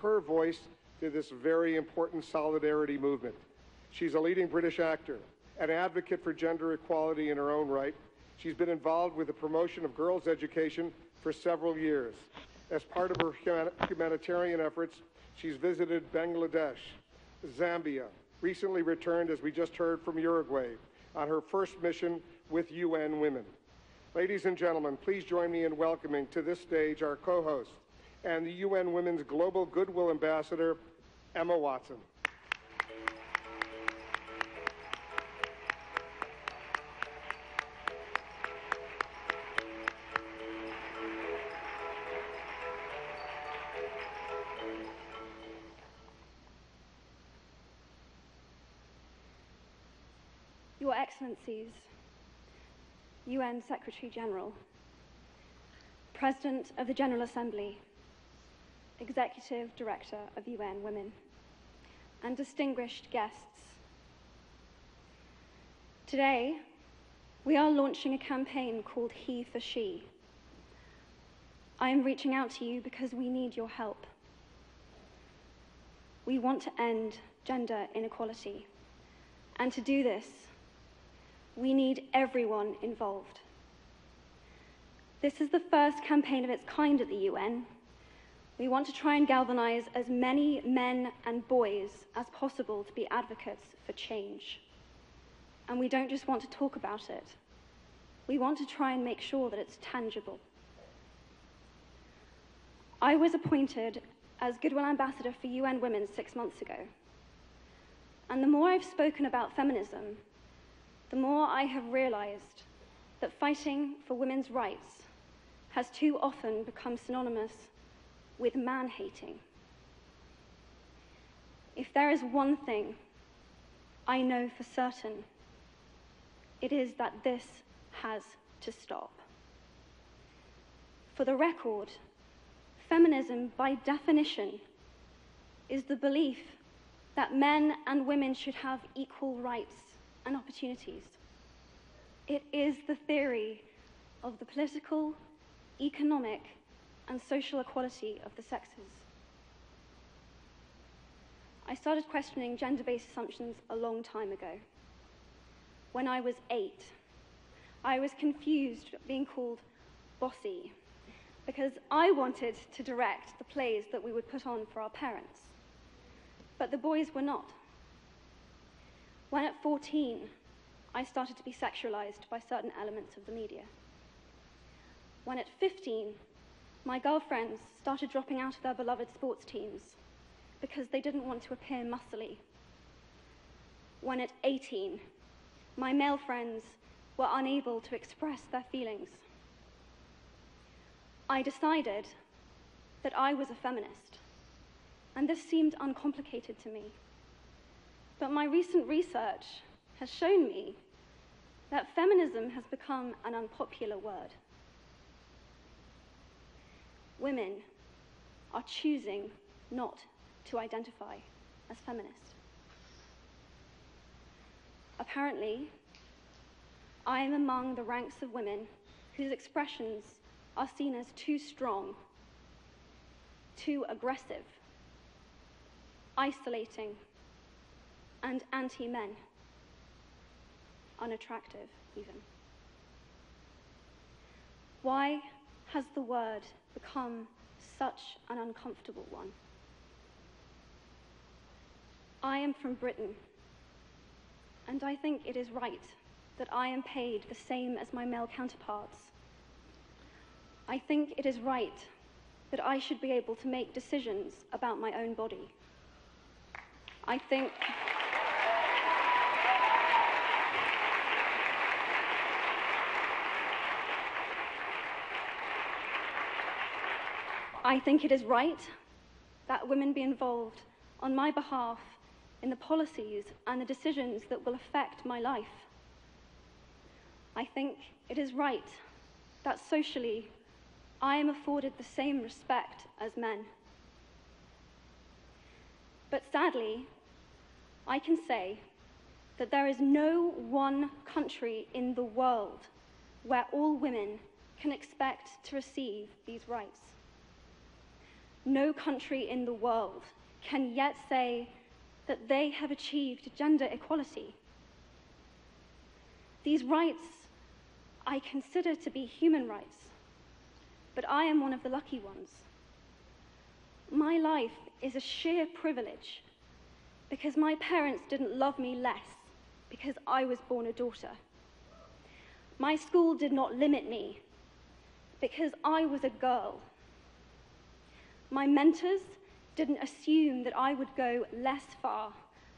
her voice to this very important solidarity movement. She's a leading British actor, an advocate for gender equality in her own right. She's been involved with the promotion of girls' education for several years. As part of her humanitarian efforts, she's visited Bangladesh, Zambia, recently returned, as we just heard, from Uruguay on her first mission with UN Women. Ladies and gentlemen, please join me in welcoming to this stage our co-host and the UN Women's Global Goodwill Ambassador, Emma Watson. Your Excellencies, UN Secretary General, President of the General Assembly, Executive Director of UN Women, and distinguished guests. Today, we are launching a campaign called HeForShe. I am reaching out to you because we need your help. We want to end gender inequality, and to do this, we need everyone involved. This is the first campaign of its kind at the UN. We want to try and galvanize as many men and boys as possible to be advocates for change. And we don't just want to talk about it. We want to try and make sure that it's tangible. I was appointed as Goodwill Ambassador for UN Women 6 months ago. And the more I've spoken about feminism, the more I have realized that fighting for women's rights has too often become synonymous with man-hating. If there is one thing I know for certain, it is that this has to stop. For the record, feminism, by definition, is the belief that men and women should have equal rights and opportunities. It is the theory of the political, economic, and social equality of the sexes. I started questioning gender-based assumptions a long time ago. When I was 8, I was confused being called bossy because I wanted to direct the plays that we would put on for our parents, but the boys were not. When at 14, I started to be sexualized by certain elements of the media. When at 15, my girlfriends started dropping out of their beloved sports teams because they didn't want to appear muscly. When at 18, my male friends were unable to express their feelings. I decided that I was a feminist, and this seemed uncomplicated to me. But my recent research has shown me that feminism has become an unpopular word. Women are choosing not to identify as feminist. Apparently, I am among the ranks of women whose expressions are seen as too strong, too aggressive, isolating, and anti-men, unattractive even. Why has the word become such an uncomfortable one? I am from Britain, and I think it is right that I am paid the same as my male counterparts. I think it is right that I should be able to make decisions about my own body. I think it is right that women be involved on my behalf in the policies and the decisions that will affect my life. I think it is right that socially I am afforded the same respect as men. But sadly, I can say that there is no one country in the world where all women can expect to receive these rights. no country in the world can yet say that they have achieved gender equality. These rights I consider to be human rights, but I am one of the lucky ones. My life is a sheer privilege because my parents didn't love me less because I was born a daughter. My school did not limit me because I was a girl. My mentors didn't assume that I would go less far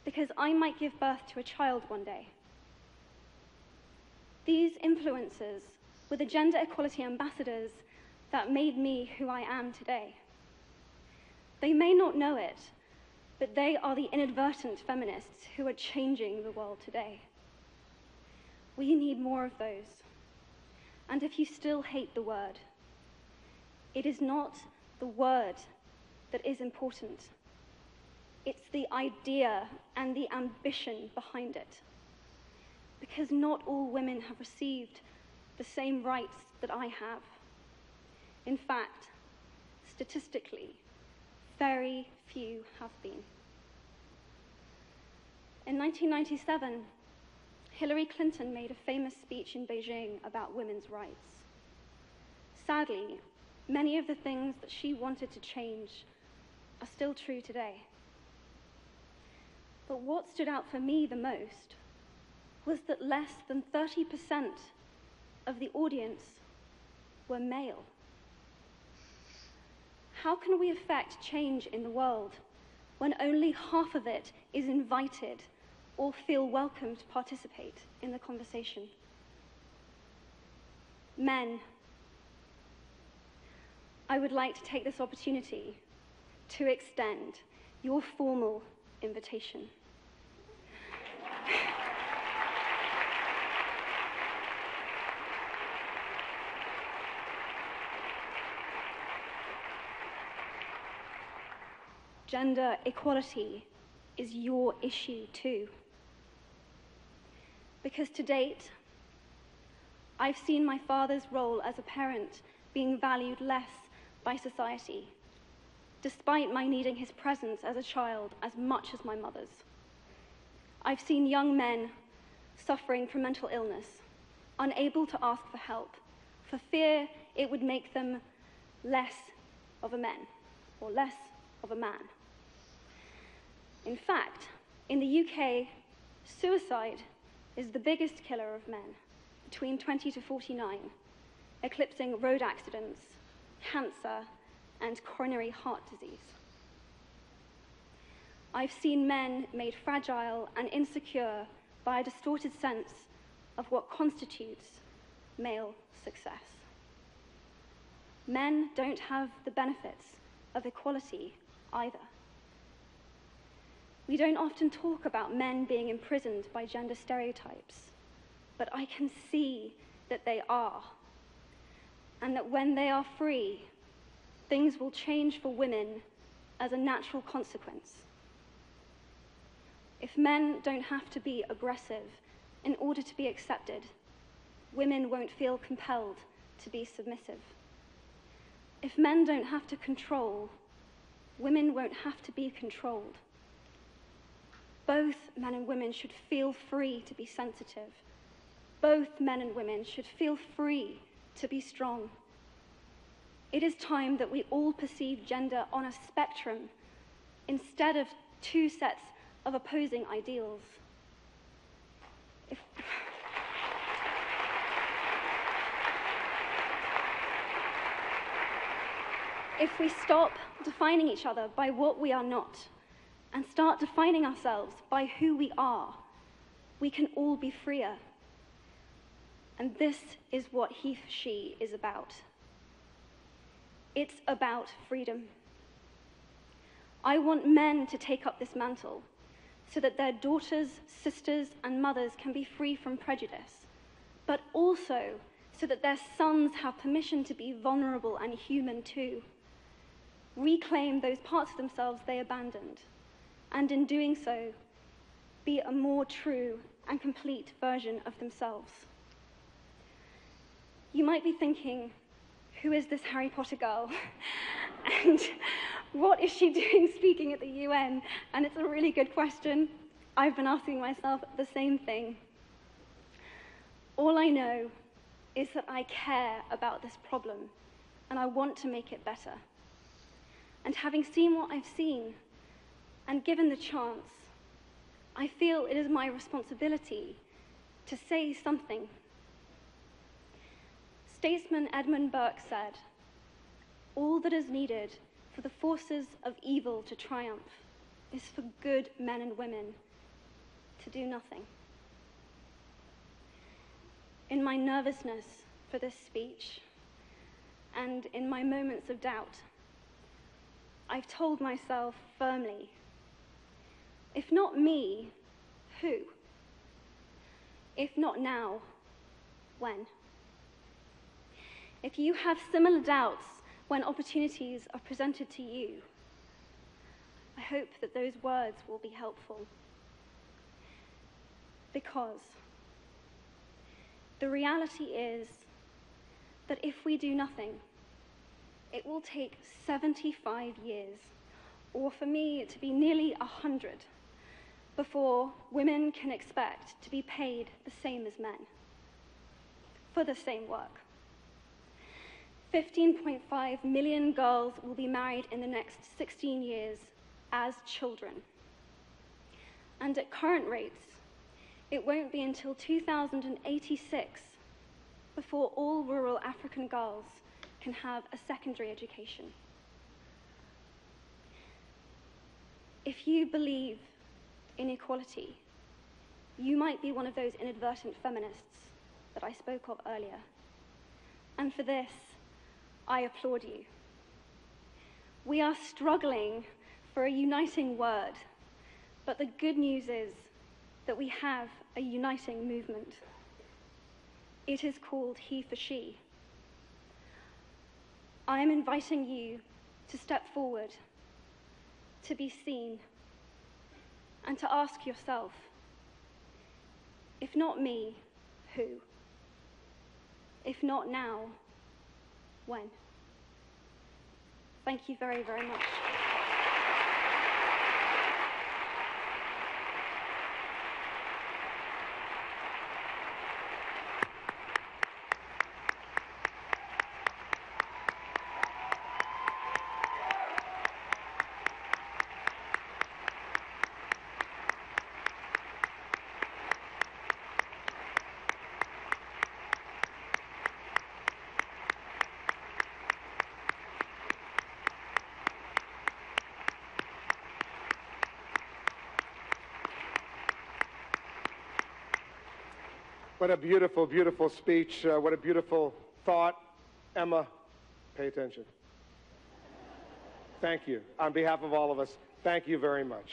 because I might give birth to a child one day. These influences were the gender equality ambassadors that made me who I am today. They may not know it, but they are the inadvertent feminists who are changing the world today. We need more of those. And if you still hate the word, it is not the word that is important. It's the idea and the ambition behind it. Because not all women have received the same rights that I have. In fact, statistically, very few have been. In 1997, Hillary Clinton made a famous speech in Beijing about women's rights. Sadly, many of the things that she wanted to change are still true today. But what stood out for me the most was that less than 30% of the audience were male. How can we affect change in the world when only half of it is invited or feel welcome to participate in the conversation? Men, I would like to take this opportunity to extend your formal invitation. Gender equality is your issue too. Because to date, I've seen my father's role as a parent being valued less by society, despite my needing his presence as a child as much as my mother's. I've seen young men suffering from mental illness, unable to ask for help, for fear it would make them less of a man or less of a man. In fact, in the UK, suicide is the biggest killer of men, between 20 to 49, eclipsing road accidents, cancer, and coronary heart disease. I've seen men made fragile and insecure by a distorted sense of what constitutes male success. Men don't have the benefits of equality either. We don't often talk about men being imprisoned by gender stereotypes, but I can see that they are, and that when they are free, things will change for women as a natural consequence. If men don't have to be aggressive in order to be accepted, women won't feel compelled to be submissive. If men don't have to control, women won't have to be controlled. Both men and women should feel free to be sensitive. Both men and women should feel free to be strong. It is time that we all perceive gender on a spectrum instead of two sets of opposing ideals. If we stop defining each other by what we are not and start defining ourselves by who we are, we can all be freer. And this is what HeForShe is about. It's about freedom. I want men to take up this mantle so that their daughters, sisters, and mothers can be free from prejudice, but also so that their sons have permission to be vulnerable and human too. Reclaim those parts of themselves they abandoned, and in doing so, be a more true and complete version of themselves. You might be thinking, who is this Harry Potter girl? And what is she doing speaking at the UN? And it's a really good question. I've been asking myself the same thing. All I know is that I care about this problem, and I want to make it better. And having seen what I've seen, and given the chance, I feel it is my responsibility to say something. Statesman Edmund Burke said, "All that is needed for the forces of evil to triumph is for good men and women to do nothing." In my nervousness for this speech, and in my moments of doubt, I've told myself firmly, if not me, who? If not now, when? If you have similar doubts when opportunities are presented to you, I hope that those words will be helpful. Because the reality is that if we do nothing, it will take 75 years, or for me to be nearly 100, before women can expect to be paid the same as men for the same work. 15.5 million girls will be married in the next 16 years as children. And at current rates, it won't be until 2086 before all rural African girls can have a secondary education. If you believe in equality, you might be one of those inadvertent feminists that I spoke of earlier. And for this, I applaud you. We are struggling for a uniting word, but the good news is that we have a uniting movement. It is called HeForShe. I am inviting you to step forward, to be seen, and to ask yourself, if not me, who? If not now, when? Thank you very, very much. What a beautiful, beautiful speech. What a beautiful thought. Emma, pay attention. Thank you. On behalf of all of us, thank you very much.